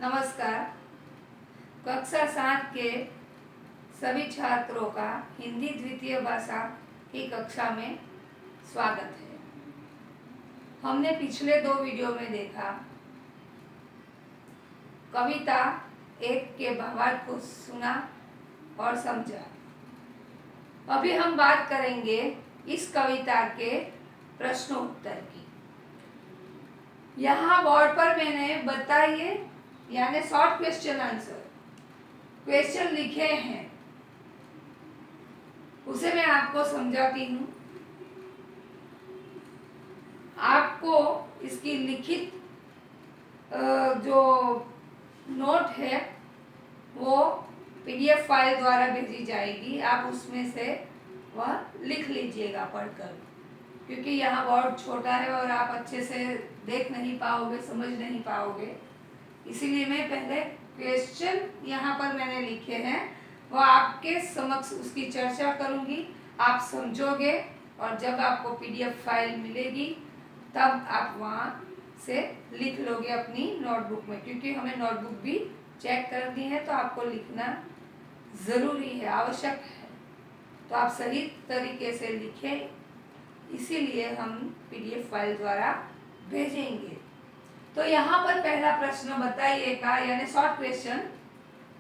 नमस्कार। कक्षा 7 के सभी छात्रों का हिंदी द्वितीय भाषा की कक्षा में स्वागत है। हमने पिछले 2 वीडियो में देखा कविता 1 के भावार्थ को सुना और समझा। अभी हम बात करेंगे इस कविता के प्रश्नोत्तर की। यहाँ बोर्ड पर मैंने बताइए यानी शॉर्ट क्वेश्चन आंसर क्वेश्चन लिखे हैं, उसे मैं आपको समझाती हूँ। आपको इसकी लिखित जो नोट है वो पीडीएफ फाइल द्वारा भेजी जाएगी। आप उसमें से वह लिख लीजिएगा पढ़कर, क्योंकि यहाँ बोर्ड छोटा है और आप अच्छे से देख नहीं पाओगे, समझ नहीं पाओगे। इसीलिए मैं पहले क्वेश्चन यहाँ पर मैंने लिखे हैं वो आपके समक्ष उसकी चर्चा करूँगी, आप समझोगे और जब आपको पीडीएफ फाइल मिलेगी तब आप वहाँ से लिख लोगे अपनी नोटबुक में, क्योंकि हमें नोटबुक भी चेक करनी है तो आपको लिखना ज़रूरी है, आवश्यक है। तो आप सही तरीके से लिखें, इसीलिए हम पीडीएफ फाइल द्वारा भेजेंगे। तो यहाँ पर पहला प्रश्न बताइएगा, यानी शॉर्ट क्वेश्चन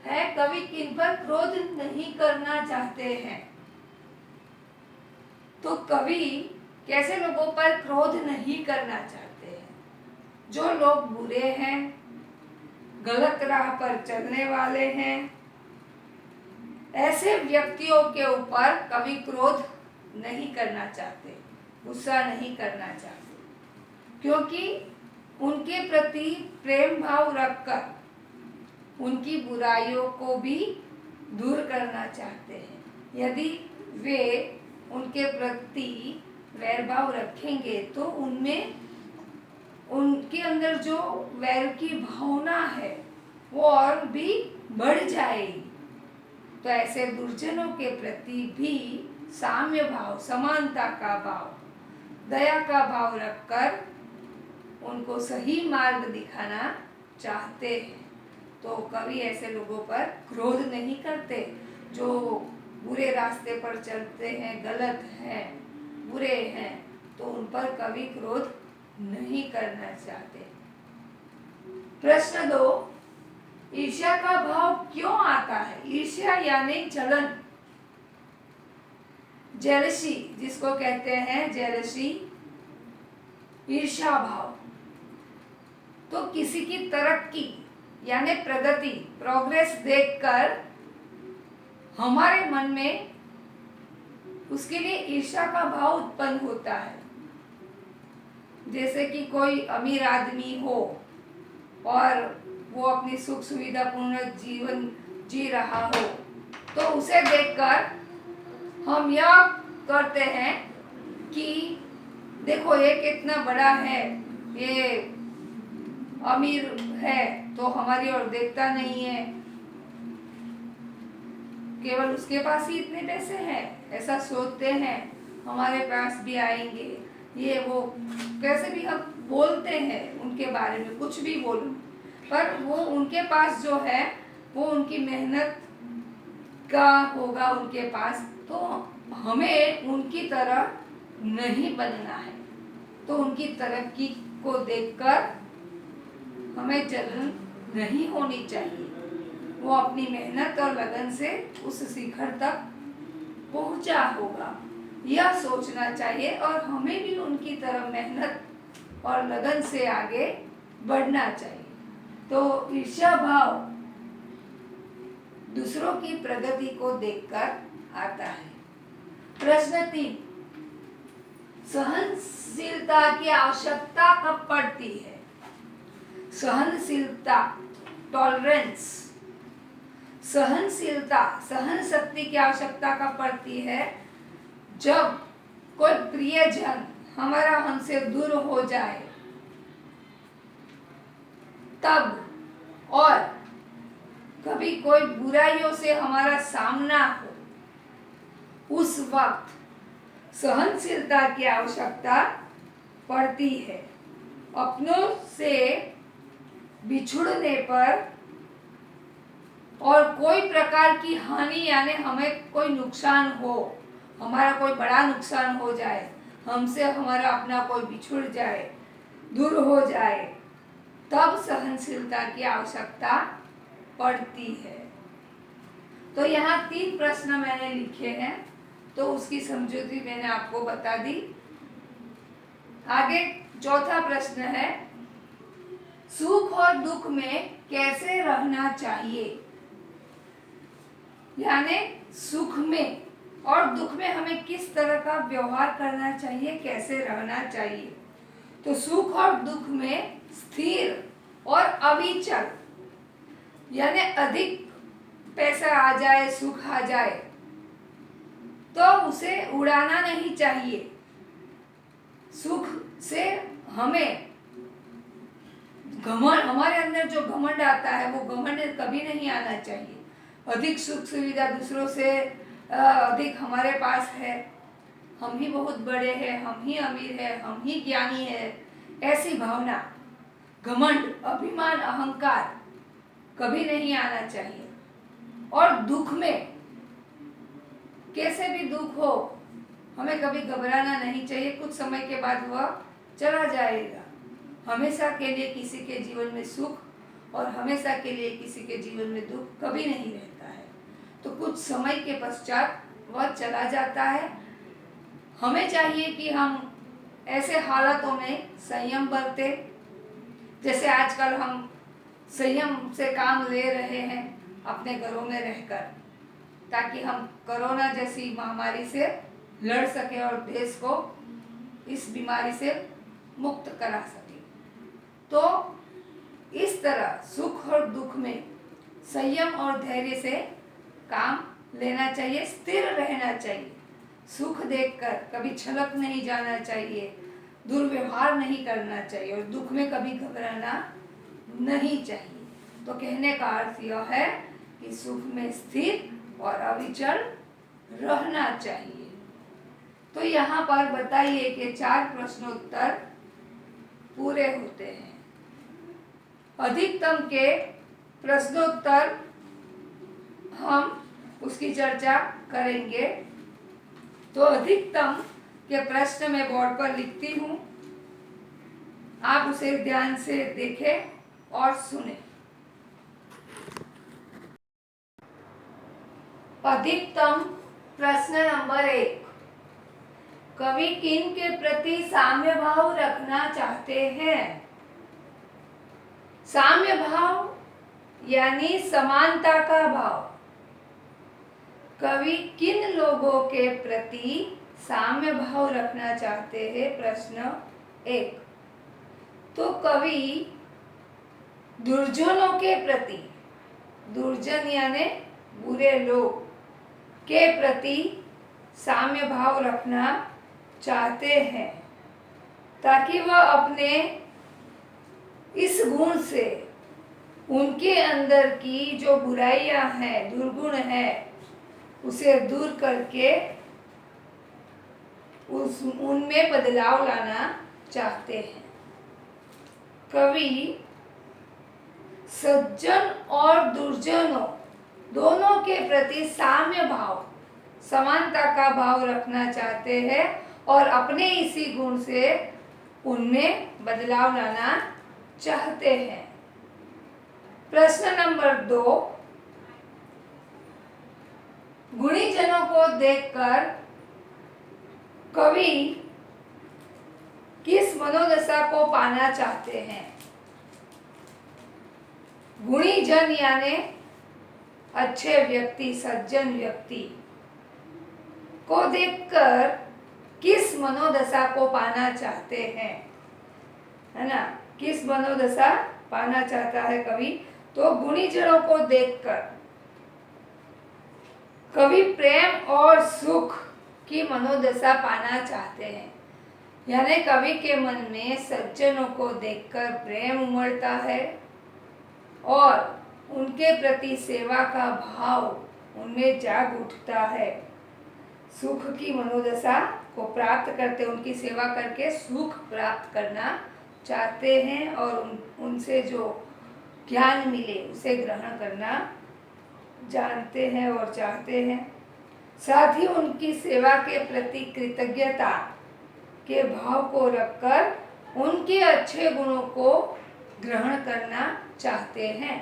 है, कवि किन पर क्रोध नहीं करना चाहते हैं। तो कवि कैसे लोगों पर क्रोध नहीं करना चाहते हैं? जो लोग बुरे हैं, गलत राह पर चलने वाले हैं, ऐसे व्यक्तियों के ऊपर कवि क्रोध नहीं करना चाहते, गुस्सा नहीं करना चाहते, क्योंकि उनके प्रति प्रेम भाव रखकर उनकी बुराइयों को भी दूर करना चाहते हैं। यदि वे उनके प्रति वैर भाव रखेंगे तो उनमें उनके अंदर जो वैर की भावना है वो और भी बढ़ जाएगी। तो ऐसे दुर्जनों के प्रति भी साम्य भाव, समानता का भाव, दया का भाव रखकर उनको सही मार्ग दिखाना चाहते हैं। तो कवि ऐसे लोगों पर क्रोध नहीं करते जो बुरे रास्ते पर चलते हैं, गलत हैं, बुरे हैं, तो उन पर कवि क्रोध नहीं करना चाहते। प्रश्न 2, ईर्ष्या का भाव क्यों आता है? ईर्ष्या यानी जलन, जेलसी जिसको कहते हैं, जेलसी, ईर्ष्या भाव। तो किसी की तरक्की यानी प्रगति, प्रोग्रेस देखकर हमारे मन में उसके लिए ईर्ष्या का भाव उत्पन्न होता है। जैसे कि कोई अमीर आदमी हो और वो अपनी सुख सुविधा पूर्ण जीवन जी रहा हो, तो उसे देखकर हम यह करते हैं कि देखो ये कितना बड़ा है, ये अमीर है तो हमारी ओर देखता नहीं है, केवल उसके पास ही इतने पैसे हैं, ऐसा सोचते हैं, हमारे पास भी आएंगे, ये वो कैसे भी हम बोलते हैं उनके बारे में, कुछ भी बोलो, पर वो उनके पास जो है वो उनकी मेहनत का होगा उनके पास, तो हमें उनकी तरह नहीं बनना है। तो उनकी तरक्की को देखकर हमें जलन नहीं होनी चाहिए। वो अपनी मेहनत और लगन से उस शिखर तक पहुंचा होगा, यह सोचना चाहिए और हमें भी उनकी तरह मेहनत और लगन से आगे बढ़ना चाहिए। तो ईर्ष्या भाव दूसरों की प्रगति को देखकर आता है। प्रश्न 3, सहनशीलता की आवश्यकता कब पड़ती है? सहनशीलता, टॉलरेंस, सहनशीलता, सहन शक्ति की आवश्यकता कब पड़ती है? जब कोई प्रियजन हमारा हमसे दूर हो जाए तब, और कभी कोई बुराइयों से हमारा सामना हो, उस वक्त सहनशीलता की आवश्यकता पड़ती है। अपनों से बिछुड़ने पर और कोई प्रकार की हानि यानी हमें कोई नुकसान हो, हमारा कोई बड़ा नुकसान हो जाए, हमसे हमारा अपना कोई बिछुड़ जाए, दूर हो जाए, तब सहनशीलता की आवश्यकता पड़ती है। तो यहाँ 3 प्रश्न मैंने लिखे हैं, तो उसकी समझौती मैंने आपको बता दी। आगे चौथा प्रश्न है, सुख और दुख में कैसे रहना चाहिए, यानी सुख में और दुख में हमें किस तरह का व्यवहार करना चाहिए, कैसे रहना चाहिए। तो सुख और दुख में स्थिर और अविचल, यानी अधिक पैसा आ जाए, सुख आ जाए तो उसे उड़ाना नहीं चाहिए। सुख से हमें घमंड, हमारे अंदर जो घमंड आता है वो घमंड कभी नहीं आना चाहिए। अधिक सुख सुविधा दूसरों से अधिक हमारे पास है, हम ही बहुत बड़े हैं, हम ही अमीर हैं, हम ही ज्ञानी हैं, ऐसी भावना, घमंड, अभिमान, अहंकार कभी नहीं आना चाहिए। और दुख में कैसे भी दुख हो, हमें कभी घबराना नहीं चाहिए, कुछ समय के बाद वह चला जाएगा। हमेशा के लिए किसी के जीवन में सुख और हमेशा के लिए किसी के जीवन में दुख कभी नहीं रहता है, तो कुछ समय के पश्चात वह चला जाता है। हमें चाहिए कि हम ऐसे हालातों में संयम बरते, जैसे आजकल हम संयम से काम ले रहे हैं अपने घरों में रहकर, ताकि हम कोरोना जैसी महामारी से लड़ सके और देश को इस बीमारी से मुक्त करा सके। तो इस तरह सुख और दुख में संयम और धैर्य से काम लेना चाहिए, स्थिर रहना चाहिए। सुख देखकर कभी छलक नहीं जाना चाहिए, दुर्व्यवहार नहीं करना चाहिए और दुख में कभी घबराना नहीं चाहिए। तो कहने का अर्थ यह है कि सुख में स्थिर और अविचल रहना चाहिए। तो यहाँ पर बताइए कि 4 प्रश्नोत्तर पूरे होते हैं। अधिकतम के प्रश्नोत्तर हम उसकी चर्चा करेंगे। तो अधिकतम के प्रश्न मैं बोर्ड पर लिखती हूँ, आप उसे ध्यान से देखें और सुने। अधिकतम प्रश्न नंबर 1, कवि किन के प्रति साम्य भाव रखना चाहते हैं। साम्य भाव यानी समानता का भाव। कवि किन लोगों के प्रति साम्य भाव रखना चाहते हैं, प्रश्न 1। तो कवि दुर्जनों के प्रति, दुर्जन यानी बुरे लोग के प्रति साम्य भाव रखना चाहते हैं, ताकि वह अपने इस गुण से उनके अंदर की जो बुराइयां हैं, दुर्गुण है, उसे दूर करके उनमें बदलाव लाना चाहते हैं। कवि सज्जन और दुर्जनों दोनों के प्रति साम्य भाव, समानता का भाव रखना चाहते हैं और अपने इसी गुण से उनमें बदलाव लाना चाहते हैं। प्रश्न नंबर 2, गुणीजनों को देखकर कवि किस मनोदशा को पाना चाहते हैं। गुणीजन यानी अच्छे व्यक्ति, सज्जन व्यक्ति को देखकर किस मनोदशा को पाना चाहते हैं, है ना, किस मनोदशा पाना चाहता है कवि। तो गुणीजनों को देखकर कवि प्रेम और सुख की मनोदशा पाना चाहते हैं, यानी कवि के मन में सज्जनों को देखकर प्रेम उमड़ता है और उनके प्रति सेवा का भाव उनमें जाग उठता है। सुख की मनोदशा को प्राप्त करते, उनकी सेवा करके सुख प्राप्त करना चाहते हैं और उनसे जो ज्ञान मिले उसे ग्रहण करना जानते हैं और चाहते हैं। साथ ही उनकी सेवा के प्रति कृतज्ञता के भाव को रखकर उनके अच्छे गुणों को ग्रहण करना चाहते हैं।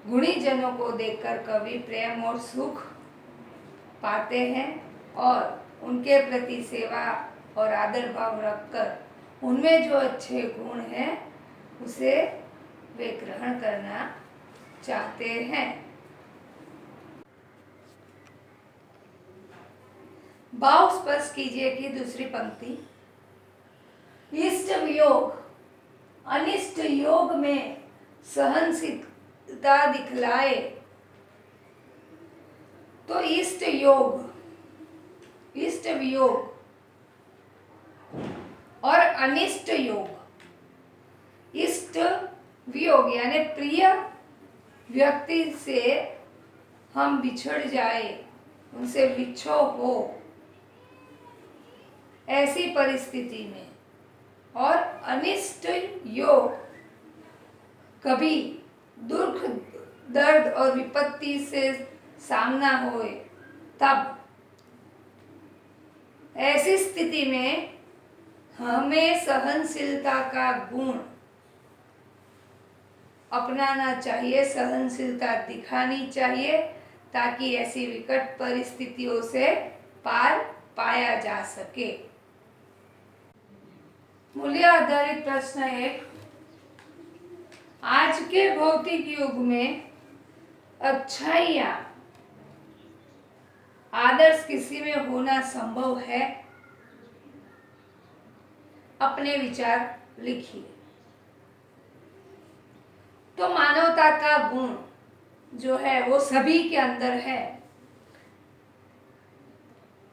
गुणी जनों को देखकर कवि प्रेम और सुख पाते हैं और उनके प्रति सेवा और आदर भाव रखकर उनमें जो अच्छे गुण हैं उसे वे ग्रहण करना चाहते हैं। भाव स्पष्ट कीजिए कि दूसरी पंक्ति, इष्ट वियोग अनिष्ट योग में सहनशीलता दिखलाए। तो इष्ट वियोग और अनिष्ट योग, इष्ट वियोग यानी प्रिय व्यक्ति से हम बिछड़ जाए, उनसे विच्छोह हो, ऐसी परिस्थिति में, और अनिष्ट योग कभी दुख दर्द और विपत्ति से सामना होए तब, ऐसी स्थिति में हमें सहनशीलता का गुण अपनाना चाहिए, सहनशीलता दिखानी चाहिए ताकि ऐसी विकट परिस्थितियों से पार पाया जा सके। मूल्य आधारित प्रश्न 1, आज के भौतिक युग में अच्छाइयाँ आदर्श किसी में होना संभव है? अपने विचार लिखिए। तो मानवता का गुण जो है वो सभी के अंदर है,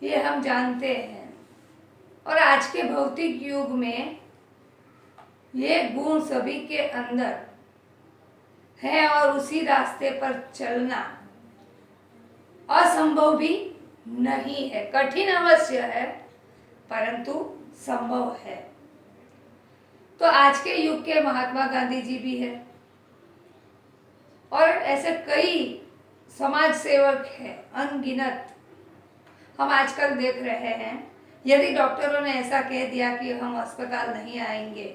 ये हम जानते हैं, और आज के भौतिक युग में ये गुण सभी के अंदर है और उसी रास्ते पर चलना असंभव भी नहीं है। कठिन अवश्य है परंतु संभव है। तो आज के युग के महात्मा गांधी जी भी है और ऐसे कई समाज सेवक हैं अनगिनत, हम आजकल देख रहे हैं। यदि डॉक्टरों ने ऐसा कह दिया कि हम अस्पताल नहीं आएंगे,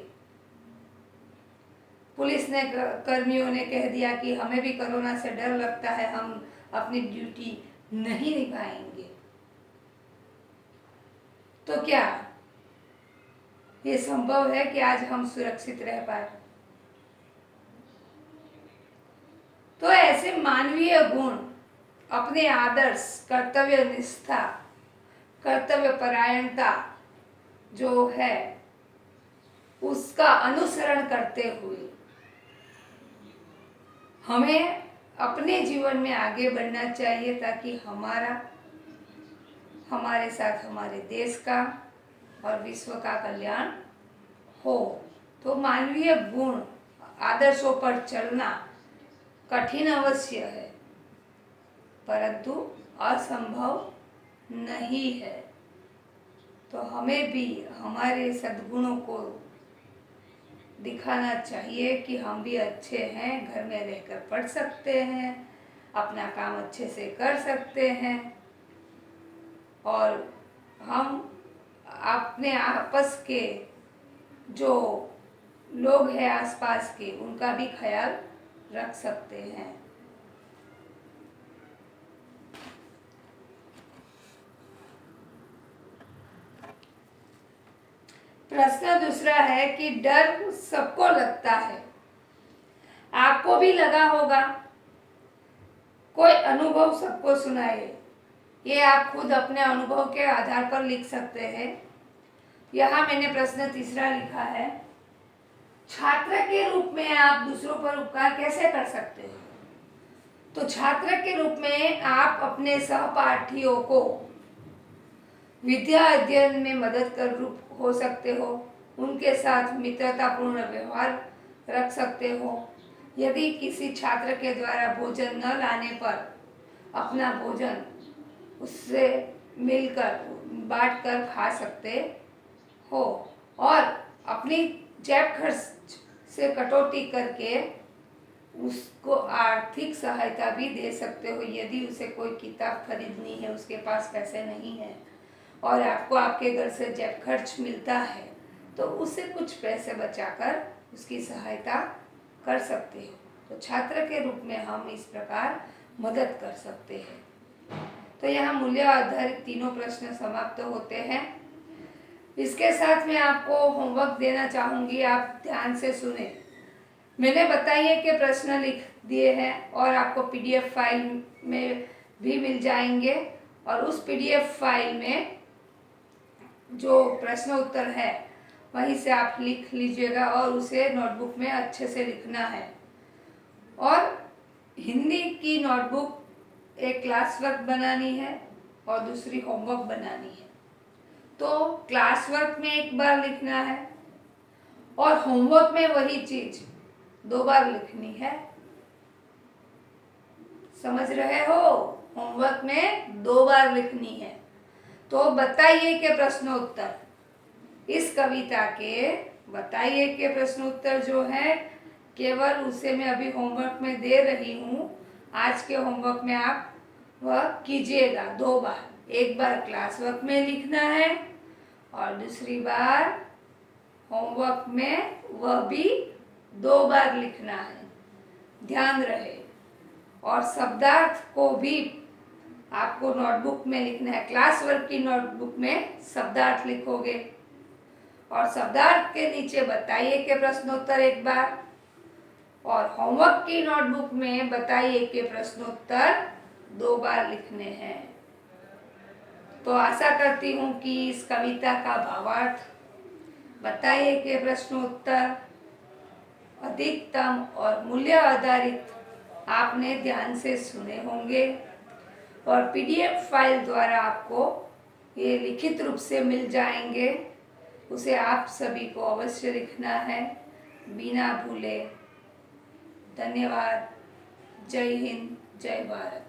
पुलिस ने कर्मियों ने कह दिया कि हमें भी कोरोना से डर लगता है, हम अपनी ड्यूटी नहीं निभाएंगे, तो क्या ये संभव है कि आज हम सुरक्षित रह पाए? तो ऐसे मानवीय गुण, अपने आदर्श, कर्तव्य निष्ठा, कर्तव्य परायणता जो है उसका अनुसरण करते हुए हमें अपने जीवन में आगे बढ़ना चाहिए ताकि हमारे साथ हमारे देश का और विश्व का कल्याण हो। तो मानवीय गुण, आदर्शों पर चलना कठिन अवश्य है परंतु असंभव नहीं है। तो हमें भी हमारे सद्गुणों को दिखाना चाहिए कि हम भी अच्छे हैं, घर में रहकर पढ़ सकते हैं, अपना काम अच्छे से कर सकते हैं और हम अपने आपस के जो लोग हैं आसपास के उनका भी ख्याल रख सकते हैं। प्रश्न दूसरा है कि डर सबको लगता है, आपको भी लगा होगा, कोई अनुभव सबको सुनाए। ये आप खुद अपने अनुभव के आधार पर लिख सकते हैं। यहाँ मैंने प्रश्न तीसरा लिखा है, छात्र के रूप में आप दूसरों पर उपकार कैसे कर सकते हैं? तो छात्र के रूप में आप अपने सहपाठियों को विद्या अध्ययन में मदद कर रूप हो सकते हो, उनके साथ मित्रतापूर्ण व्यवहार रख सकते हो। यदि किसी छात्र के द्वारा भोजन न लाने पर अपना भोजन उससे मिलकर बांटकर खा सकते हो और अपनी जेब खर्च से कटौती करके उसको आर्थिक सहायता भी दे सकते हो। यदि उसे कोई किताब खरीदनी है, उसके पास पैसे नहीं है और आपको आपके घर से जेब खर्च मिलता है, तो उसे कुछ पैसे बचाकर उसकी सहायता कर सकते हो। तो छात्र के रूप में हम इस प्रकार मदद कर सकते हैं। तो यहाँ मूल्य आधारित तीनों प्रश्न समाप्त होते हैं। इसके साथ मैं आपको होमवर्क देना चाहूँगी, आप ध्यान से सुने। मैंने बताइए कि प्रश्न लिख दिए हैं और आपको PDF फाइल में भी मिल जाएंगे, और उस PDF फाइल में जो प्रश्न उत्तर है वहीं से आप लिख लीजिएगा और उसे नोटबुक में अच्छे से लिखना है। और हिंदी की नोटबुक एक क्लास वर्क बनानी है और दूसरी होमवर्क बनानी है। तो क्लास वर्क में एक बार लिखना है और होमवर्क में वही चीज 2 बार लिखनी है। समझ रहे हो? होमवर्क में 2 बार लिखनी है। तो बताइए कि प्रश्न उत्तर, इस कविता के बताइए कि प्रश्न उत्तर जो है केवल उसे मैं अभी होमवर्क में दे रही हूँ। आज के होमवर्क में आप वह कीजिएगा 2 बार। एक बार क्लास वर्क में लिखना है और दूसरी बार होमवर्क में वह भी 2 बार लिखना है। ध्यान रहे। और शब्दार्थ को भी आपको नोटबुक में लिखना है। क्लास वर्क की नोटबुक में शब्दार्थ लिखोगे और शब्दार्थ के नीचे बताइए कि प्रश्नोत्तर एक बार, और होमवर्क की नोटबुक में बताइए कि प्रश्नोत्तर 2 बार लिखने हैं। तो आशा करती हूँ कि इस कविता का भावार्थ बताइए कि प्रश्नोत्तर अधिकतम और मूल्य आधारित आपने ध्यान से सुने होंगे, और PDF फाइल द्वारा आपको ये लिखित रूप से मिल जाएंगे। उसे आप सभी को अवश्य लिखना है बिना भूले। धन्यवाद। जय हिंद, जय भारत।